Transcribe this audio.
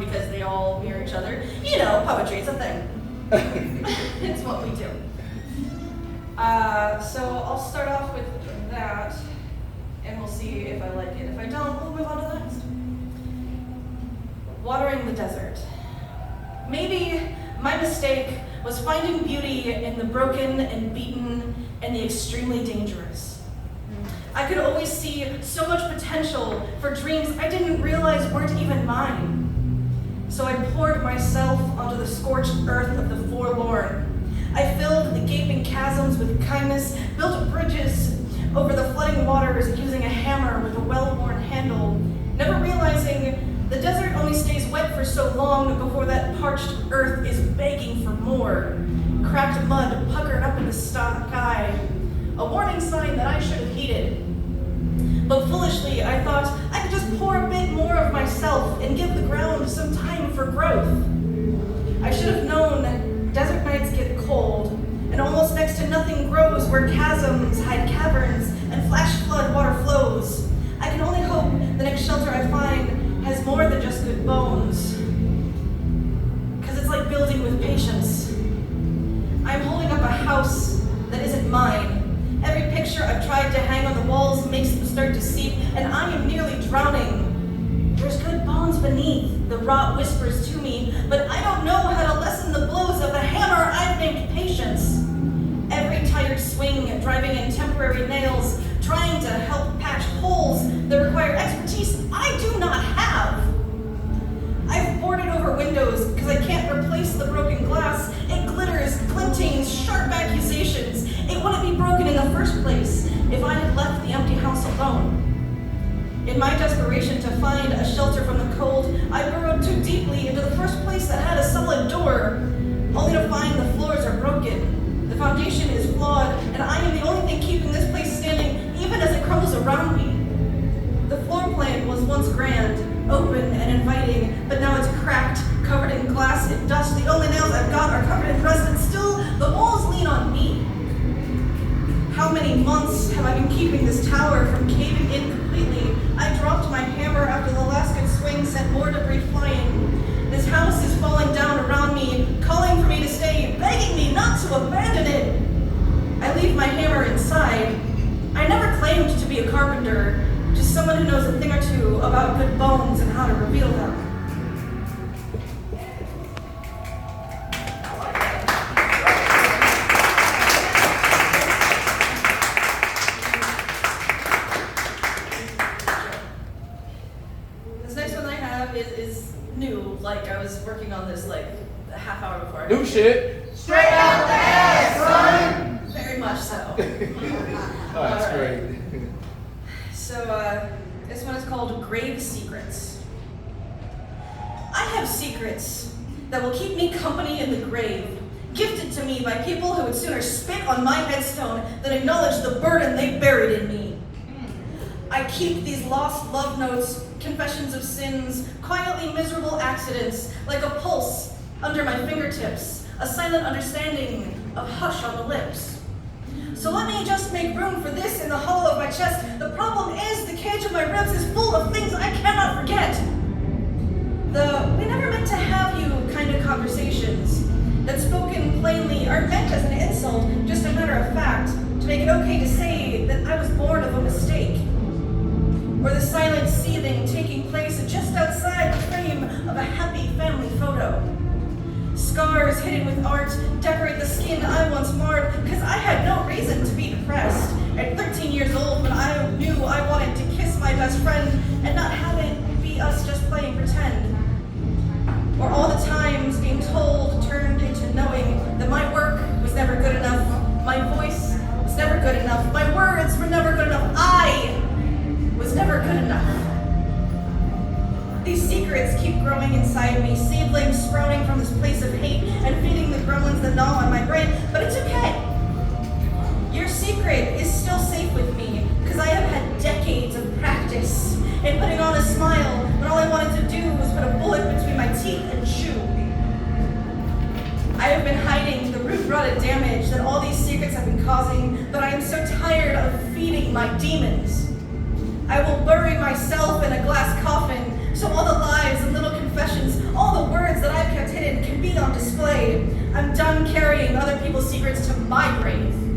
because they all mirror each other. You know, poetry, it's a thing. It's what we do. So I'll start off with that, and we'll see if I like it. If I don't, we'll move on to the next. Watering the desert. Maybe my mistake was finding beauty in the broken and beaten and the extremely dangerous. I could always see so much potential for dreams I didn't realize weren't even mine. So I poured myself onto the scorched earth of the forlorn. I filled the gaping chasms with kindness, built bridges over the flooding waters using a hammer with a well-worn handle, never realizing the desert only stays wet for so long before that parched earth is begging for more. Cracked mud puckered up in the sky, a warning sign that I should have heeded. But foolishly, I thought I could just pour a bit more of myself and give the ground some time for growth. I should have known that desert nights get cold, and almost next to nothing grows where chasms hide caverns and flash flood water flows. I can only hope the next shelter I find has more than just good bones. Because it's like building with patience. I'm holding up a house that isn't mine. Every picture I've tried to hang on the walls makes them start to seep, and I am nearly drowning. There's good bones beneath, the rot whispers to me, but I don't know how to lessen the blows of the hammer I've named patience. Every tired swing, driving in temporary nails, trying to help patch holes that require expertise I do not have. I've boarded over windows because I can't replace the broken glass. It glitters, glintings, sharp accusations. It wouldn't be broken in the first place if I had left the empty house alone. In my desperation to find a shelter from the cold, I burrowed too deeply into the first place that had a solid door, only to find the floors are broken. The foundation is flawed, and I am the only thing keeping this place standing, even as it crumbles around me. The floor plan was once grand, open and inviting, but now it's cracked, covered in glass and dust. The only nails I've got are covered in rust, and still the walls lean on me. How many months have I been keeping this tower from caving in completely? I dropped my hammer after the last good swing sent more debris flying. This house is falling down around me, calling for me to stay, begging me not to abandon it. I leave my hammer inside. I never claimed to be a carpenter, just someone who knows a thing or two about good bones and how to reveal them. This next one I have is new, like I was working on this like a half hour before. New shit. Straight out the ass, son! Very much so. Oh, that's All right. great. So, this one is called Grave Secrets. I have secrets that will keep me company in the grave, gifted to me by people who would sooner spit on my headstone than acknowledge the burden they buried in me. I keep these lost love notes, confessions of sins, quietly miserable accidents, like a pulse under my fingertips, a silent understanding of hush on the lips. So let me just make room for this in the hollow of my chest. The problem is the cage of my ribs is full of things I cannot forget. The "we never meant to have you" kind of conversations that, spoken plainly, aren't meant as an insult, just a matter of fact, to make it okay to say that I was born of a mistake. Or the silent seething taking place just outside the frame of a happy family photo. Scars hidden with art decorate the skin I once marred, because I had no reason to be depressed. At 13 years old, when I knew I wanted to kiss my best friend and not have it be us just playing pretend. Or all the times being told turned into knowing that my work was never good enough, my voice was never good enough, my words were never good enough, I was never good enough. These secrets keep growing inside me, seedlings sprouting from this place of hate and feeding the gremlins that gnaw on my brain, but it's okay. Your secret is still safe with me, because I have had decades of practice in putting on a smile when all I wanted to do was put a bullet between my teeth and chew. I have been hiding the root-rotted damage that all these secrets have been causing, but I am so tired of feeding my demons. I will bury myself in a glass coffin, so all the lies and little confessions, all my grave.